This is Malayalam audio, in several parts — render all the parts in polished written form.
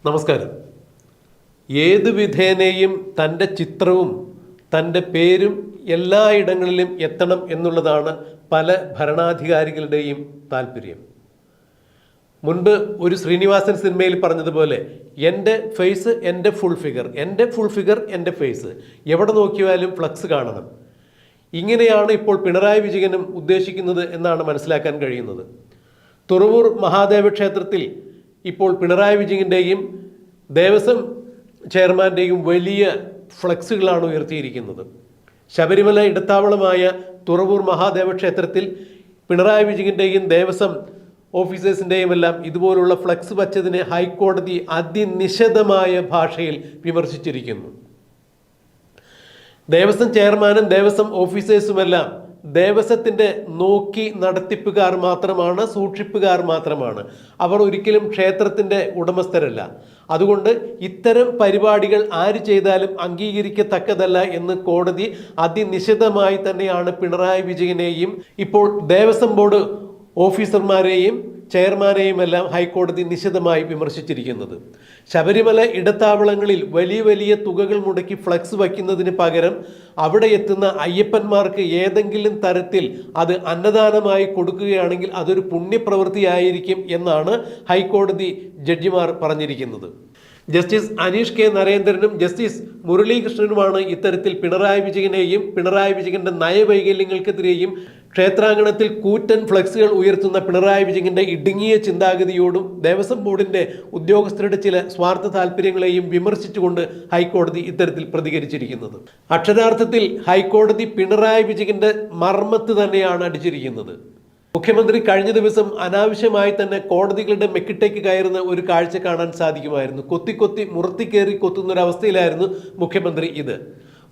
നമസ്കാരം. ഏത് വിധേനയും തൻ്റെ ചിത്രവും തൻ്റെ പേരും എല്ലായിടങ്ങളിലും എത്തണം എന്നുള്ളതാണ് പല ഭരണാധികാരികളുടെയും താല്പര്യം. മുൻപ് ഒരു ശ്രീനിവാസൻ സിനിമയിൽ പറഞ്ഞതുപോലെ എൻ്റെ ഫേസ് എൻ്റെ ഫുൾ ഫിഗർ, എൻ്റെ ഫുൾ ഫിഗർ എൻ്റെ ഫേസ്, എവിടെ നോക്കിയാലും ഫ്ലക്സ് കാണണം. ഇങ്ങനെയാണ് ഇപ്പോൾ പിണറായി വിജയനും ഉദ്ദേശിക്കുന്നത് എന്നാണ് മനസ്സിലാക്കാൻ കഴിയുന്നത്. തുറവൂർ മഹാദേവ ക്ഷേത്രത്തിൽ ഇപ്പോൾ പിണറായി വിജയൻ്റെയും ദേവസ്വം ചെയർമാൻ്റെയും വലിയ ഫ്ലക്സുകളാണ് ഉയർത്തിയിരിക്കുന്നത്. ശബരിമല ഇടത്താവളമായ തുറവൂർ മഹാദേവ ക്ഷേത്രത്തിൽ പിണറായി വിജയൻ്റെയും ദേവസ്വം ഓഫീസേഴ്സിൻ്റെയും എല്ലാം ഇതുപോലുള്ള ഫ്ലക്സ് വച്ചതിനെ ഹൈക്കോടതി അതിനിശിതമായ ഭാഷയിൽ വിമർശിച്ചിരിക്കുന്നു. ദേവസ്വം ചെയർമാനും ദേവസ്വം ഓഫീസേഴ്സുമെല്ലാം ദേവസ്വത്തിൻ്റെ നോക്കി നടത്തിപ്പുകാർ മാത്രമാണ്, സൂക്ഷിപ്പുകാർ മാത്രമാണ്. അവർ ഒരിക്കലും ക്ഷേത്രത്തിൻ്റെ ഉടമസ്ഥരല്ല. അതുകൊണ്ട് ഇത്തരം പരിപാടികൾ ആര് ചെയ്താലും അംഗീകരിക്കത്തക്കതല്ല എന്ന് കോടതി അതിനിശിതമായി തന്നെയാണ് പിണറായി വിജയനെയും ഇപ്പോൾ ദേവസ്വം ബോർഡ് ഓഫീസർമാരെയും ചെയർമാനെയും എല്ലാം ഹൈക്കോടതി നിശിതമായി വിമർശിച്ചിരിക്കുന്നത്. ശബരിമല ഇടത്താവളങ്ങളിൽ വലിയ വലിയ തുകകൾ മുടക്കി ഫ്ലക്സ് വയ്ക്കുന്നതിന് പകരം അവിടെ എത്തുന്ന അയ്യപ്പന്മാർക്ക് ഏതെങ്കിലും തരത്തിൽ അത് അന്നദാനമായി കൊടുക്കുകയാണെങ്കിൽ അതൊരു പുണ്യപ്രവൃത്തിയായിരിക്കും എന്നാണ് ഹൈക്കോടതി ജഡ്ജിമാർ പറഞ്ഞിരിക്കുന്നത്. ജസ്റ്റിസ് അനീഷ് കെ നരേന്ദ്രനും ജസ്റ്റിസ് മുരളീകൃഷ്ണനുമാണ് ഇത്തരത്തിൽ പിണറായി വിജയനെയും പിണറായി വിജയന്റെ നയവൈകല്യങ്ങൾക്കെതിരെയും ക്ഷേത്രാങ്കണത്തിൽ കൂറ്റൻ ഫ്ലക്സുകൾ ഉയർത്തുന്ന പിണറായി വിജയന്റെ ഇടുങ്ങിയ ചിന്താഗതിയോടും ദേവസ്വം ബോർഡിന്റെ ഉദ്യോഗസ്ഥരുടെ ചില സ്വാർത്ഥ താല്പര്യങ്ങളെയും വിമർശിച്ചുകൊണ്ട് ഹൈക്കോടതി ഇത്തരത്തിൽ പ്രതികരിച്ചിരിക്കുന്നത്. അക്ഷരാർത്ഥത്തിൽ ഹൈക്കോടതി പിണറായി വിജയന്റെ മർമ്മത്ത് തന്നെയാണ് അടിച്ചിരിക്കുന്നത്. മുഖ്യമന്ത്രി കഴിഞ്ഞ ദിവസം അനാവശ്യമായി തന്നെ കോടതികളുടെ മെക്കിട്ടേക്ക് കയറുന്ന ഒരു കാഴ്ച കാണാൻ സാധിക്കുമായിരുന്നു. കൊത്തി മുറത്തിക്കേറി കൊത്തുന്നൊരവസ്ഥയിലായിരുന്നു മുഖ്യമന്ത്രി. ഇത്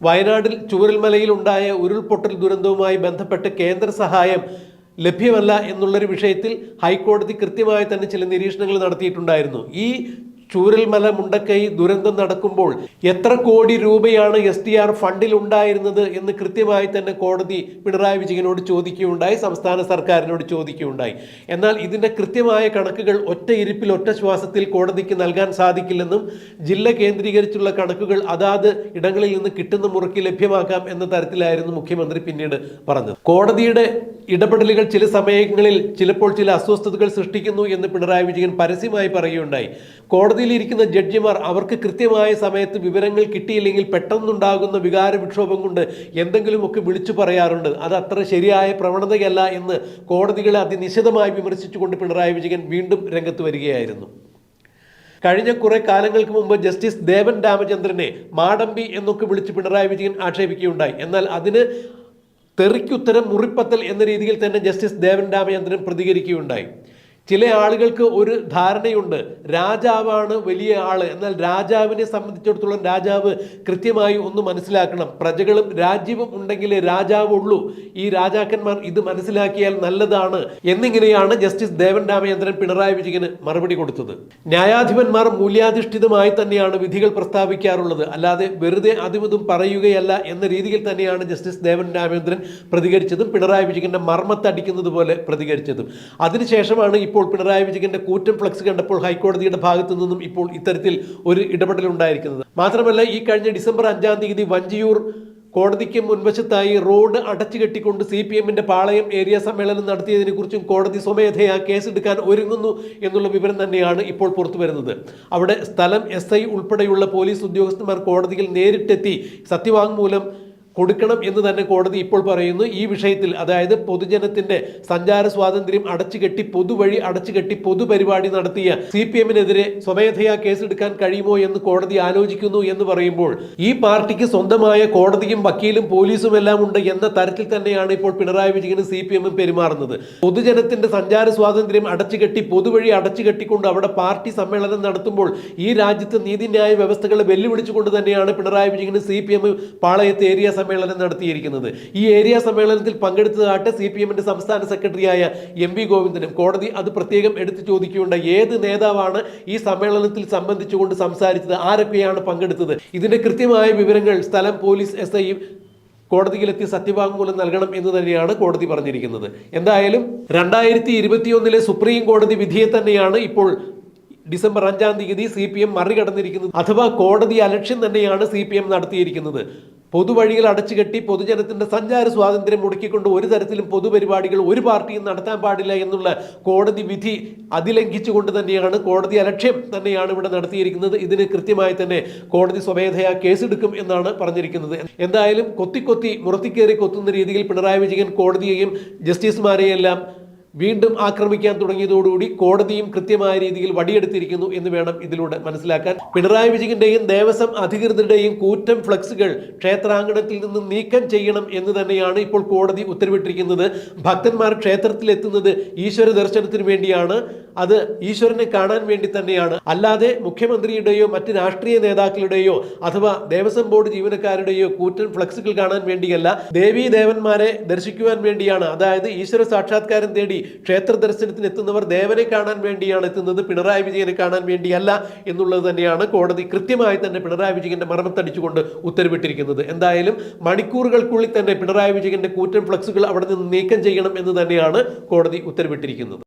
വയനാട്ടിൽ ചൂരൽമലയിൽ ഉണ്ടായ ഉരുൾപൊട്ടൽ ദുരന്തവുമായി ബന്ധപ്പെട്ട് കേന്ദ്ര സഹായം ലഭ്യമല്ല എന്നുള്ളൊരു വിഷയത്തിൽ ഹൈക്കോടതി കൃത്യമായി തന്നെ ചില നിരീക്ഷണങ്ങൾ നടത്തിയിട്ടുണ്ടായിരുന്നു. ഈ ചൂരൽമല മുണ്ടക്കൈ ദുരന്തം നടക്കുമ്പോൾ എത്ര കോടി രൂപയാണ് STR ഫണ്ടിൽ ഉണ്ടായിരുന്നത് എന്ന് കൃത്യമായി തന്നെ കോടതി പിണറായി വിജയനോട് ചോദിക്കുകയുണ്ടായി, സംസ്ഥാന സർക്കാരിനോട് ചോദിക്കുകയുണ്ടായി. എന്നാൽ ഇതിൻ്റെ കൃത്യമായ കണക്കുകൾ ഒറ്റ ഇരിപ്പിൽ ഒറ്റ ശ്വാസത്തിൽ കോടതിക്ക് നൽകാൻ സാധിക്കില്ലെന്നും ജില്ല കേന്ദ്രീകരിച്ചുള്ള കണക്കുകൾ അതാത് ഇടങ്ങളിൽ നിന്ന് കിട്ടുന്ന മുറയ്ക്ക് ലഭ്യമാക്കാം എന്ന തരത്തിലായിരുന്നു മുഖ്യമന്ത്രി പിന്നീട് പറഞ്ഞത്. കോടതിയുടെ ഇടപെടലുകൾ ചില സമയങ്ങളിൽ ചിലപ്പോൾ ചില അസ്വസ്ഥതകൾ സൃഷ്ടിക്കുന്നു എന്ന് പിണറായി വിജയൻ പരസ്യമായി പറയുകയുണ്ടായി. കോടതിയിലിരിക്കുന്ന ജഡ്ജിമാർ അവർക്ക് കൃത്യമായ സമയത്ത് വിവരങ്ങൾ കിട്ടിയില്ലെങ്കിൽ പെട്ടെന്നുണ്ടാകുന്ന വികാര വിക്ഷോഭം കൊണ്ട് എന്തെങ്കിലുമൊക്കെ വിളിച്ചു പറയാറുണ്ട്. അത് അത്ര ശരിയായ പ്രവണതയല്ല എന്ന് കോടതികളെ അതിനിശിതമായി വിമർശിച്ചുകൊണ്ട് പിണറായി വിജയൻ വീണ്ടും രംഗത്ത് വരികയായിരുന്നു. കഴിഞ്ഞ കുറെ കാലങ്ങൾക്ക് മുമ്പ് ജസ്റ്റിസ് ദേവൻ രാമചന്ദ്രനെ മാടമ്പി എന്നൊക്കെ വിളിച്ച് പിണറായി വിജയൻ ആക്ഷേപിക്കുകയുണ്ടായി. എന്നാൽ അതിന് തെറിക്കുത്തരം മുറിപ്പത്തൽ എന്ന രീതിയിൽ തന്നെ ജസ്റ്റിസ് ദേവൻ രാമചന്ദ്രൻ പ്രതികരിക്കുകയുണ്ടായി. ചില ആളുകൾക്ക് ഒരു ധാരണയുണ്ട്, രാജാവാണ് വലിയ ആള്. എന്നാൽ രാജാവിനെ സംബന്ധിച്ചിടത്തോളം രാജാവ് കൃത്യമായി ഒന്ന് മനസ്സിലാക്കണം, പ്രജകളും രാജ്യവും ഉണ്ടെങ്കിലേ രാജാവുള്ളൂ. ഈ രാജാക്കന്മാർ ഇത് മനസ്സിലാക്കിയാൽ നല്ലതാണ് എന്നിങ്ങനെയാണ് ജസ്റ്റിസ് ദേവൻ രാമചന്ദ്രൻ പിണറായി വിജയന് മറുപടി കൊടുത്തത്. ന്യായാധിപന്മാർ മൂല്യാധിഷ്ഠിതമായി തന്നെയാണ് വിധികൾ പ്രസ്താവിക്കാറുള്ളത്, അല്ലാതെ വെറുതെ അതുമിതും പറയുകയല്ല എന്ന രീതിയിൽ തന്നെയാണ് ജസ്റ്റിസ് ദേവൻ രാമചന്ദ്രൻ പ്രതികരിച്ചതും പിണറായി വിജയന്റെ മർമ്മത്തടിക്കുന്നത് പോലെ പ്രതികരിച്ചതും. അതിനുശേഷമാണ് ഇപ്പോൾ പിണറായി വിജയന്റെ കൂറ്റൻ ഫ്ലക്സ് കണ്ടപ്പോൾ ഹൈക്കോടതിയുടെ ഭാഗത്തു നിന്നും ഇപ്പോൾ ഇത്തരത്തിൽ ഒരു ഇടപെടൽ ഉണ്ടായിരിക്കുന്നത്. മാത്രമല്ല, ഈ കഴിഞ്ഞ ഡിസംബർ 5-ാം തീയതി വഞ്ചിയൂർ കോടതിക്ക് മുൻവശത്തായി റോഡ് അടച്ചു കെട്ടിക്കൊണ്ട് CPMന്റെ പാളയം ഏരിയ സമ്മേളനം നടത്തിയതിനെ കുറിച്ചും കോടതി സ്വമേധയാ കേസെടുക്കാൻ ഒരുങ്ങുന്നു എന്നുള്ള വിവരം തന്നെയാണ് ഇപ്പോൾ പുറത്തു വരുന്നത്. അവിടെ സ്ഥലം SI ഉൾപ്പെടെയുള്ള പോലീസ് ഉദ്യോഗസ്ഥന്മാർ കോടതിയിൽ നേരിട്ടെത്തി സത്യവാങ്മൂലം കൊടുക്കണം എന്ന് തന്നെ കോടതി ഇപ്പോൾ പറയുന്നു. ഈ വിഷയത്തിൽ, അതായത് പൊതുജനത്തിന്റെ സഞ്ചാര സ്വാതന്ത്ര്യം അടച്ചുകെട്ടി പൊതുവഴി അടച്ചുകെട്ടി പൊതുപരിപാടി നടത്തിയ CPMനെതിരെ സ്വമേധയാ കേസെടുക്കാൻ കഴിയുമോ എന്ന് കോടതി ആലോചിക്കുന്നു എന്ന് പറയുമ്പോൾ ഈ പാർട്ടിക്ക് സ്വന്തമായ കോടതിയും വക്കീലും പോലീസും എല്ലാം ഉണ്ട് എന്ന തരത്തിൽ തന്നെയാണ് ഇപ്പോൾ പിണറായി വിജയനും CPMും പെരുമാറുന്നത്. പൊതുജനത്തിന്റെ സഞ്ചാര സ്വാതന്ത്ര്യം അടച്ചുകെട്ടി പൊതുവഴി അടച്ചുകെട്ടിക്കൊണ്ട് അവിടെ പാർട്ടി സമ്മേളനം നടത്തുമ്പോൾ ഈ രാജ്യത്ത് നീതിന്യായ വ്യവസ്ഥകളെ വെല്ലുവിളിച്ചുകൊണ്ട് തന്നെയാണ് പിണറായി വിജയനും CPM പാളയത്ത് ഏരിയ സമ്മേളനം നടത്തിയിരിക്കുന്നത്. ഈ ഏരിയ സമ്മേളനത്തിൽ പങ്കെടുത്തതായിട്ട് CPMന്റെ സംസ്ഥാന സെക്രട്ടറിയായ MV ഗോവിന്ദനും. കോടതി അത് പ്രത്യേകം എടുത്തു ചോദിക്കുകയുണ്ട്, ഏത് നേതാവാണ് ഈ സമ്മേളനത്തിൽ സംബന്ധിച്ചുകൊണ്ട് സംസാരിച്ചത്, ആരൊക്കെയാണ് പങ്കെടുത്തത്, ഇതിന്റെ കൃത്യമായ വിവരങ്ങൾ സ്ഥലം പോലീസ് SI കോടതിയിലെത്തി സത്യവാങ്മൂലം നൽകണം എന്ന് തന്നെയാണ് കോടതി പറഞ്ഞിരിക്കുന്നത്. എന്തായാലും 2021 സുപ്രീം കോടതി വിധിയെ തന്നെയാണ് ഇപ്പോൾ ഡിസംബർ 5-ാം തീയതി CPM മറികടന്നിരിക്കുന്നത്. അഥവാ കോടതി അലക്ഷ്യം തന്നെയാണ് CPM നടത്തിയിരിക്കുന്നത്. പൊതുവഴികൾ അടച്ചുകെട്ടി പൊതുജനത്തിന്റെ സഞ്ചാര സ്വാതന്ത്ര്യം മുടക്കിക്കൊണ്ട് ഒരു തരത്തിലും പൊതുപരിപാടികൾ ഒരു പാർട്ടിയും നടത്താൻ പാടില്ല എന്നുള്ള കോടതി വിധി അതിലംഘിച്ചുകൊണ്ട് തന്നെയാണ്, കോടതി അലക്ഷ്യം തന്നെയാണ് ഇവിടെ നടത്തിയിരിക്കുന്നത്. ഇതിന് കൃത്യമായി തന്നെ കോടതി സ്വമേധയാ കേസെടുക്കും എന്നാണ് പറഞ്ഞിരിക്കുന്നത്. എന്തായാലും കൊത്തി മുറത്തിക്കേറി കൊത്തുന്ന രീതിയിൽ പിണറായി വിജയൻ കോടതിയെയും ജസ്റ്റിസുമാരെയെല്ലാം വീണ്ടും ആക്രമിക്കാൻ തുടങ്ങിയതോടുകൂടി കോടതിയും കൃത്യമായ രീതിയിൽ വടിയെടുത്തിരിക്കുന്നു എന്ന് വേണം ഇതിലൂടെ മനസ്സിലാക്കാൻ. പിണറായി വിജയന്റെയും ദേവസ്വം അധികൃതരുടെയും കൂറ്റൻ ഫ്ലക്സുകൾ ക്ഷേത്രാങ്കണത്തിൽ നിന്ന് നീക്കം ചെയ്യണം എന്ന് തന്നെയാണ് ഇപ്പോൾ കോടതി ഉത്തരവിട്ടിരിക്കുന്നത്. ഭക്തന്മാർ ക്ഷേത്രത്തിൽ എത്തുന്നത് ഈശ്വര ദർശനത്തിന് വേണ്ടിയാണ്, അത് ഈശ്വരനെ കാണാൻ വേണ്ടി തന്നെയാണ്, അല്ലാതെ മുഖ്യമന്ത്രിയുടെയോ മറ്റ് രാഷ്ട്രീയ നേതാക്കളുടെയോ അഥവാ ദേവസ്വം ബോർഡ് ജീവനക്കാരുടെയോ കൂറ്റൻ ഫ്ലക്സുകൾ കാണാൻ വേണ്ടിയല്ല, ദേവീ ദേവന്മാരെ ദർശിക്കുവാൻ വേണ്ടിയാണ്. അതായത് ഈശ്വര സാക്ഷാത്കാരം തേടി ക്ഷേത്ര ദർശനത്തിന് എത്തുന്നവർ ദേവനെ കാണാൻ വേണ്ടിയാണ് എത്തുന്നത്, പിണറായി വിജയനെ കാണാൻ വേണ്ടിയല്ല എന്നുള്ളത് തന്നെയാണ് കോടതി കൃത്യമായി തന്നെ പിണറായി വിജയന്റെ മർമ്മത്തടിച്ചുകൊണ്ട് ഉത്തരവിട്ടിരിക്കുന്നത്. എന്തായാലും മണിക്കൂറുകൾക്കുള്ളിൽ തന്നെ പിണറായി വിജയന്റെ കൂറ്റൻ ഫ്ലക്സുകൾ അവിടെ നിന്ന് നീക്കം ചെയ്യണം എന്ന് തന്നെയാണ് കോടതി ഉത്തരവിട്ടിരിക്കുന്നത്.